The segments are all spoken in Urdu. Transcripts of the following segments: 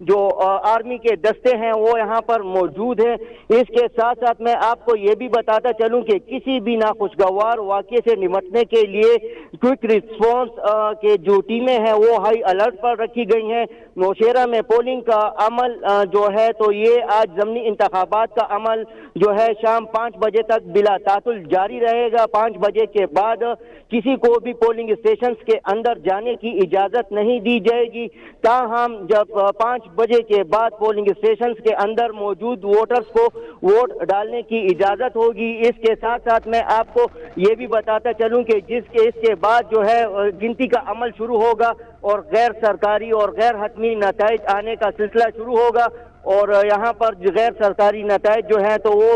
جو آرمی کے دستے ہیں وہ یہاں پر موجود ہیں۔ اس کے ساتھ ساتھ میں آپ کو یہ بھی بتاتا چلوں کہ کسی بھی ناخوشگوار واقعے سے نمٹنے کے لیے کوئک ریسپانس کے جو ٹیمیں ہیں وہ ہائی الرٹ پر رکھی گئی ہیں۔ نوشہرہ میں پولنگ کا عمل جو ہے تو یہ آج ضمنی انتخابات کا عمل جو ہے شام 5 بجے تک بلا تعطل جاری رہے گا۔ 5 بجے کے بعد کسی کو بھی پولنگ اسٹیشنز کے اندر جانے کی اجازت نہیں دی جائے گی۔ تاہم جب 5 بجے کے بعد پولنگ اسٹیشنز کے اندر موجود ووٹرز کو ووٹ ڈالنے کی اجازت ہوگی۔ اس کے ساتھ ساتھ میں آپ کو یہ بھی بتاتا چلوں کہ اس کے بعد جو ہے گنتی کا عمل شروع ہوگا اور غیر سرکاری اور غیر حتمی نتائج آنے کا سلسلہ شروع ہوگا، اور یہاں پر غیر سرکاری نتائج جو ہیں تو وہ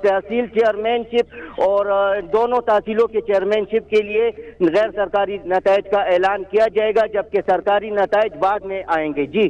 تحصیل چیئرمین شپ اور دونوں تحصیلوں کے چیئرمین شپ کے لیے غیر سرکاری نتائج کا اعلان کیا جائے گا، جبکہ سرکاری نتائج بعد میں آئیں گے۔ جی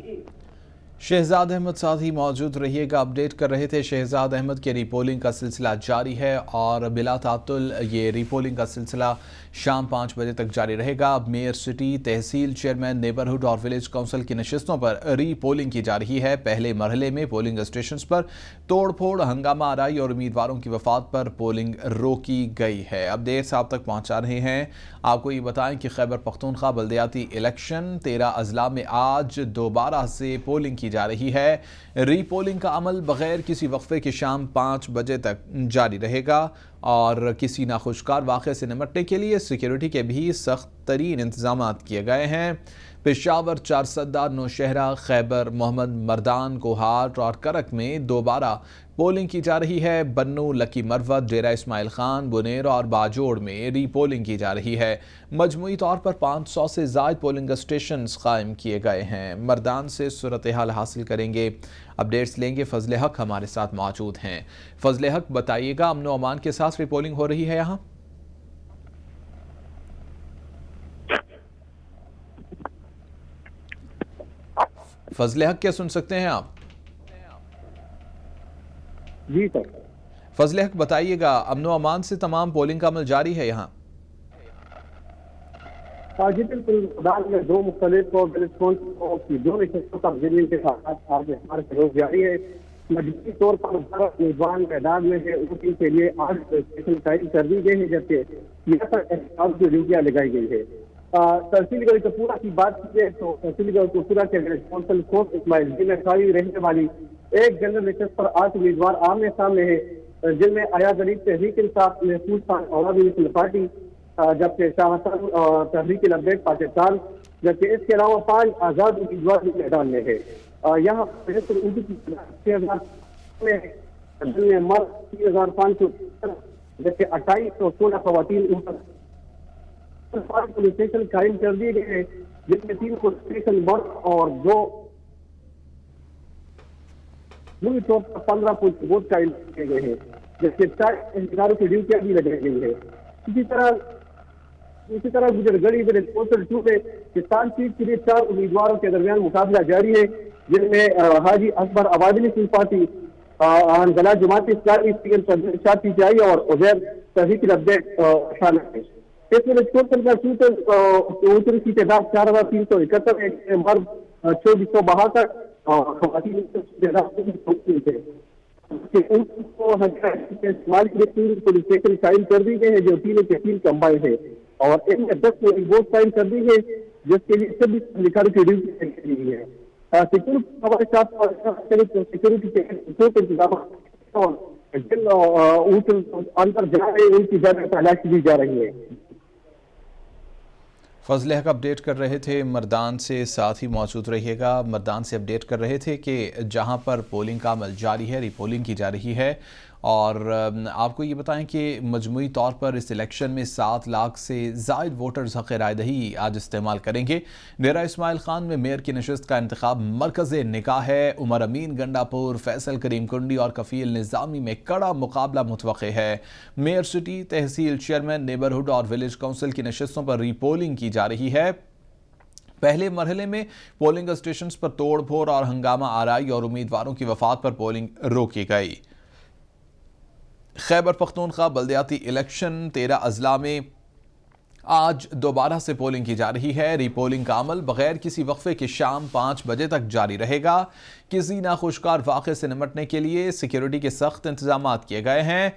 شہزاد احمد ساتھ ہی موجود رہیے گا، اپڈیٹ کر رہے تھے شہزاد احمد کے ری پولنگ کا سلسلہ جاری ہے اور بلا تعطل یہ ری پولنگ کا سلسلہ شام 5 بجے تک جاری رہے گا۔ اب میئر سٹی، تحصیل چیئرمین، نیبرہڈ اور ولیج کونسل کی نشستوں پر ری پولنگ کی جا رہی ہے۔ پہلے مرحلے میں پولنگ اسٹیشنز پر توڑ پھوڑ، ہنگامہ آرائی اور امیدواروں کی وفات پر پولنگ روکی گئی ہے۔ اپڈیٹس آپ تک پہنچا رہے ہیں۔ آپ کو یہ بتائیں کہ خیبر پختونخوا بلدیاتی الیکشن 13 اضلاع میں آج دوبارہ سے پولنگ کی جا رہی ہے۔ ری پولنگ کا عمل بغیر کسی وقفے کے شام 5 بجے تک جاری رہے گا اور کسی ناخوشگوار واقعے سے نمٹنے کے لیے سیکیورٹی کے بھی سخت ترین انتظامات کیے گئے ہیں۔ پشاور، چارسدہ، نوشہرہ، خیبر، محمد مردان، کوہاٹ اور کرک میں دوبارہ پولنگ کی جا رہی ہے۔ بنو، لکی مروت، ڈیرہ اسماعیل خان، بنیر اور باجوڑ میں ری پولنگ کی جا رہی ہے۔ مجموعی طور پر 500 سے زائد پولنگ اسٹیشنز قائم کیے گئے ہیں۔ مردان سے صورتحال حاصل کریں گے، اپڈیٹس لیں گے۔ فضل حق ہمارے ساتھ موجود ہیں۔ فضل حق بتائیے گا، امن و امان کے ساتھ ری پولنگ ہو رہی ہے یہاں؟ فضل حق کیا سن سکتے ہیں آپ؟ جی سر، فضل حق بتائیے گا، امن و امان سے تمام پولنگ کا عمل جاری ہے یہاں؟ جی بالکل، عدالت میں 2 مختلف کی 2 نشستوں کا ضمن کے ساتھ آج ہمارے فروغ جاری ہے۔ مجموعی طور پر امیدوار میدان میں ہے، ووٹنگ کے لیے آج اسٹیشن قائم کر دی گئی ہے، جبکہ یہاں پر احتجاج کی ڈیوٹیاں لگائی گئی ہے۔ تحصیل گڑھ کپورہ کی بات کی جائے تو تحصیل گڑھ کپورہ کے کونسل کوٹ اسماعیل جی میں خالی رہنے والی ایک جنرل نشست پر 8 امیدوار آمنے سامنے ہیں، جن میں ایاز علی تحریک انصاف، محفوظ خان عوامی نیشنل پارٹی، جبکہ شاہ حسن تحریک لبیک پاکستان، جبکہ اس کے علاوہ 5 آزاد امیدوار بھی میدان میں ہے۔ یہاں ان کی 6,000 میں مرد 3,500، جبکہ 2816 خواتین پولیس اسٹیشن قائم کر دیے گئے ہیں، جس میں 3 پولیس اسٹیشن بند اور 2 ملکی طور پر 15 پولیس بوٹ قائم کیے گئے ہیں، جبکہ 4 اہلکاروں کی ڈیوٹیاں بھی لگائی گئی ہے۔ اسی طرح گجرگڑھی ولیج کونسل 2 میں کسان سیٹ کے لیے 4 امیدواروں کے درمیان مقابلہ جاری ہے، جن میں حاجی اکبر عوادی national party, انزلہ Jamaat Islami, Shah P T I اور عزیر تحریک لبیک شامل ہیں۔ اس ولیج کونسل کا ووٹروں کی تعداد 4,371 ہے، مرد 2,462 اور خواتین کی تعداد 3,000 ہے۔ ان کو استعمال کے لیے 3 پولیس اسٹیشن قائم کر دی گئے ہیں، جو 3 کے 3 کمبائن ہے، اور ان میں 10 ووٹ قائم کر دی گئی، جس کے لیے سبھی اہلکاروں کی ڈیوٹی کی گئی ہے۔ سیکورٹی کے انتظامات اور جن اندر جا رہے ہیں ان کی زیادہ تلاشی دی جا رہی ہے۔ فضل حق اپڈیٹ کر رہے تھے مردان سے، ساتھ ہی موجود رہیے گا۔ مردان سے اپڈیٹ کر رہے تھے کہ جہاں پر پولنگ کا عمل جاری ہے، ری پولنگ کی جا رہی ہے، اور آپ کو یہ بتائیں کہ مجموعی طور پر اس الیکشن میں 7 لاکھ سے زائد ووٹرز حق رائے دہی آج استعمال کریں گے۔ ڈیرہ اسماعیل خان میں میئر کی نشست کا انتخاب مرکز نکاح ہے۔ عمر امین گنڈا پور، فیصل کریم کنڈی اور کفیل نظامی میں کڑا مقابلہ متوقع ہے۔ میئر سٹی، تحصیل چیئرمین، نیبرہڈ اور ولیج کونسل کی نشستوں پر ری پولنگ کی جا رہی ہے۔ پہلے مرحلے میں پولنگ اسٹیشنز پر توڑ پھوڑ اور ہنگامہ آرائی اور امیدواروں کی وفات پر پولنگ روکی گئی۔ خیبر پختونخوا بلدیاتی الیکشن 13 اضلاع میں آج دوبارہ سے پولنگ کی جا رہی ہے۔ ری پولنگ کا عمل بغیر کسی وقفے کے شام 5 بجے تک جاری رہے گا۔ کسی ناخوشگوار واقعے سے نمٹنے کے لیے سیکیورٹی کے سخت انتظامات کیے گئے ہیں۔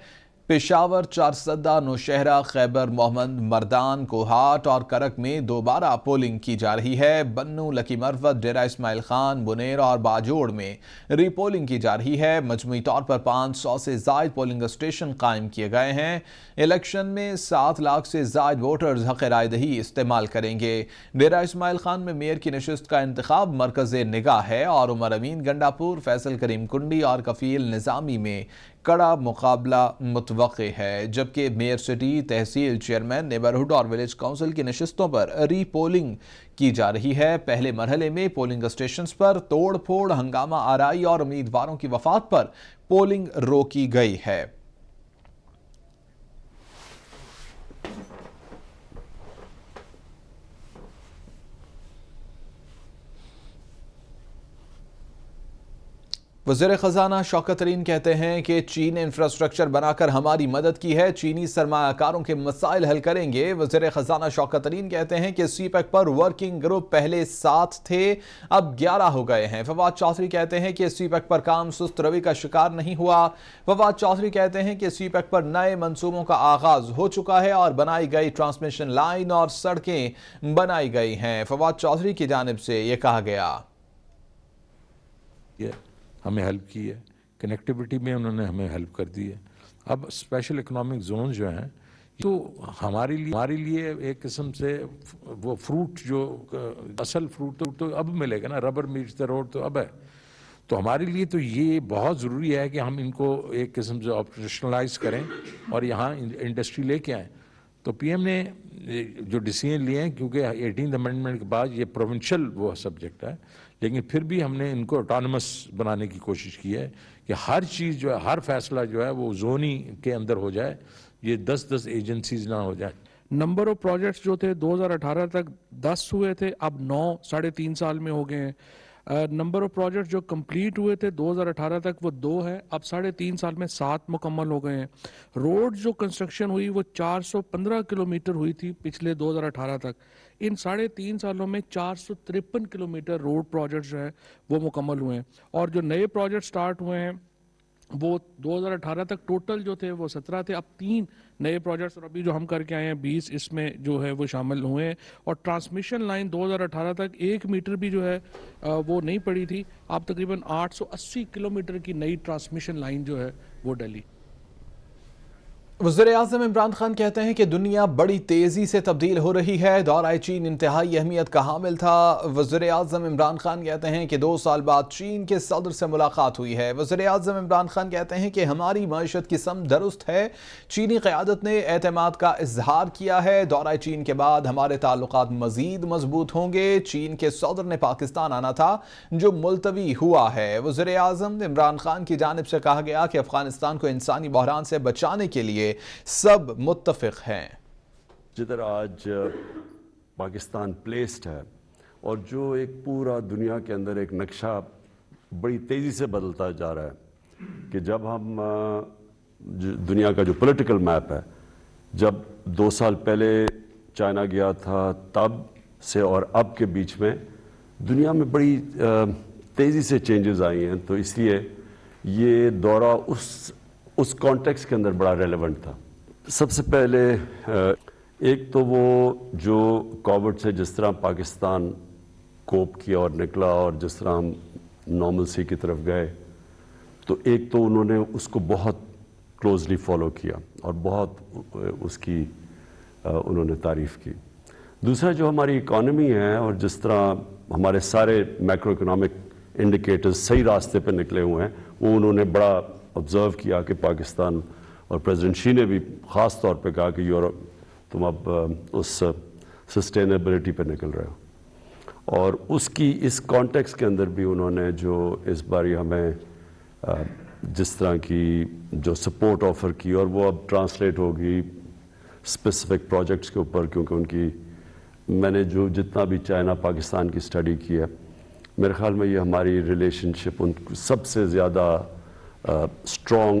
پشاور، چارسدہ، نوشہرہ، خیبر محمد، مردان، کوہاٹ اور کرک میں دوبارہ پولنگ کی جا رہی ہے۔ بنوں، لکی مروت، ڈیرہ اسماعیل خان، بنیر اور باجوڑ میں ری پولنگ کی جا رہی ہے۔ مجموعی طور پر 500 سے زائد پولنگ اسٹیشن قائم کیے گئے ہیں۔ الیکشن میں 7 لاکھ سے زائد ووٹرز حق رائے دہی استعمال کریں گے۔ ڈیرہ اسماعیل خان میں میئر کی نشست کا انتخاب مرکز نگاہ ہے اور عمر امین گنڈاپور، فیصل کریم کنڈی اور کفیل نظامی میں کڑا مقابلہ متوقع ہے، جبکہ میئر سٹی، تحصیل چیئرمین، نیبرہڈ اور ولیج کونسل کی نشستوں پر ری پولنگ کی جا رہی ہے۔ پہلے مرحلے میں پولنگ اسٹیشنز پر توڑ پھوڑ، ہنگامہ آرائی اور امیدواروں کی وفات پر پولنگ روکی گئی ہے۔ وزیر خزانہ شوکت ترین کہتے ہیں کہ چین نے انفراسٹرکچر بنا کر ہماری مدد کی ہے، چینی سرمایہ کاروں کے مسائل حل کریں گے۔ وزیر خزانہ شوکت ترین کہتے ہیں کہ سی پیک پر ورکنگ گروپ پہلے 7 تھے، اب 11 ہو گئے ہیں۔ فواد چودھری کہتے ہیں کہ سی پیک پر کام سست روی کا شکار نہیں ہوا۔ فواد چودھری کہتے ہیں کہ سی پیک پر نئے منصوبوں کا آغاز ہو چکا ہے اور بنائی گئی ٹرانسمیشن لائن اور سڑکیں بنائی گئی ہیں۔ فواد چودھری کی جانب سے یہ کہا گیا، ہمیں ہیلپ کی ہے، کنیکٹیوٹی میں انہوں نے ہمیں ہیلپ کر دی ہے۔ اب اسپیشل اکنامک زون جو ہیں تو ہمارے لیے ایک قسم سے وہ فروٹ جو اصل فروٹ تو اب ملے گا نا، ربر میٹس دا روڈ تو اب ہے، تو ہمارے لیے تو یہ بہت ضروری ہے کہ ہم ان کو ایک قسم سے آپریشنلائز کریں اور یہاں انڈسٹری لے کے آئیں۔ تو پی ایم نے جو ڈیسیژن لیے ہیں، کیونکہ 18 امینڈمنٹ کے بعد یہ پروونشل وہ سبجیکٹ ہے، لیکن پھر بھی ہم نے ان کو اٹانومس بنانے کی کوشش کی ہے کہ ہر چیز جو ہے، ہر فیصلہ جو ہے وہ زونی کے اندر ہو جائے، یہ 10 ایجنسیز نہ ہو جائیں۔ نمبر آف پروجیکٹس جو تھے 2018 تک 10 ہوئے تھے، اب 9 3.5 سال میں ہو گئے ہیں۔ نمبر آف پروجیکٹس جو کمپلیٹ ہوئے تھے 2018 تک وہ 2 ہے، اب 3.5 سال میں 7 مکمل ہو گئے ہیں۔ روڈ جو کنسٹرکشن ہوئی وہ 415 کلومیٹر ہوئی تھی پچھلے 2018 تک، ان 3.5 سالوں میں 453 کلومیٹر روڈ پروجیکٹس جو ہے وہ مکمل ہوئے ہیں، اور جو نئے پروجیکٹ سٹارٹ ہوئے ہیں وہ 2018 تک ٹوٹل جو تھے وہ 17 تھے، اب 3 نئے پروجیکٹس اور ابھی جو ہم کر کے آئے ہیں 20 اس میں جو ہے وہ شامل ہوئے ہیں۔ اور ٹرانسمیشن لائن 2018 تک 1 میٹر بھی جو ہے وہ نہیں پڑی تھی، اب تقریباً 880 کلومیٹر کی نئی ٹرانسمیشن لائن جو ہے وہ ڈلی۔ وزیر اعظم عمران خان کہتے ہیں کہ دنیا بڑی تیزی سے تبدیل ہو رہی ہے، دورہ چین انتہائی اہمیت کا حامل تھا۔ وزیر اعظم عمران خان کہتے ہیں کہ 2 سال بعد چین کے صدر سے ملاقات ہوئی ہے۔ وزیر اعظم عمران خان کہتے ہیں کہ ہماری معیشت کی سمت درست ہے، چینی قیادت نے اعتماد کا اظہار کیا ہے، دورہ چین کے بعد ہمارے تعلقات مزید مضبوط ہوں گے۔ چین کے صدر نے پاکستان آنا تھا جو ملتوی ہوا ہے۔ وزیر اعظم عمران خان کی جانب سے کہا گیا کہ افغانستان کو انسانی بحران سے بچانے کے لیے سب متفق ہیں۔ جدھر آج پاکستان پلیسڈ ہے اور جو ایک پورا دنیا کے اندر ایک نقشہ بڑی تیزی سے بدلتا جا رہا ہے کہ جب ہم دنیا کا جو پولیٹیکل میپ ہے، جب 2 سال پہلے چائنا گیا تھا تب سے اور اب کے بیچ میں دنیا میں بڑی تیزی سے چینجز آئی ہیں، تو اس لیے یہ دورہ اس کانٹیکس کے اندر بڑا ریلیونٹ تھا۔ سب سے پہلے ایک تو وہ جو کووڈ سے جس طرح پاکستان کوپ کیا اور نکلا اور جس طرح ہم نارملسی کی طرف گئے، تو ایک تو انہوں نے اس کو بہت کلوزلی فالو کیا اور بہت اس کی انہوں نے تعریف کی۔ دوسرا جو ہماری اکانومی ہے اور جس طرح ہمارے سارے میکرو اکنامک انڈیکیٹرز صحیح راستے پہ نکلے ہوئے ہیں، وہ انہوں نے بڑا آبزرو کیا کہ پاکستان، اور پریزیڈنٹ شی نے بھی خاص طور پہ کہا کہ یورپ تم اب اس سسٹینیبلٹی پہ نکل رہے ہو، اور اس کی اس کانٹیکس کے اندر بھی انہوں نے جو اس باری ہمیں جس طرح کی جو سپورٹ آفر کی، اور وہ اب ٹرانسلیٹ ہوگی اسپیسیفک پروجیکٹس کے اوپر، کیونکہ ان کی میں نے جو جتنا بھی چائنا پاکستان کی اسٹڈی کی ہے، میرے خیال میں یہ ہماری ریلیشن شپ ان سب سے زیادہ اسٹرانگ۔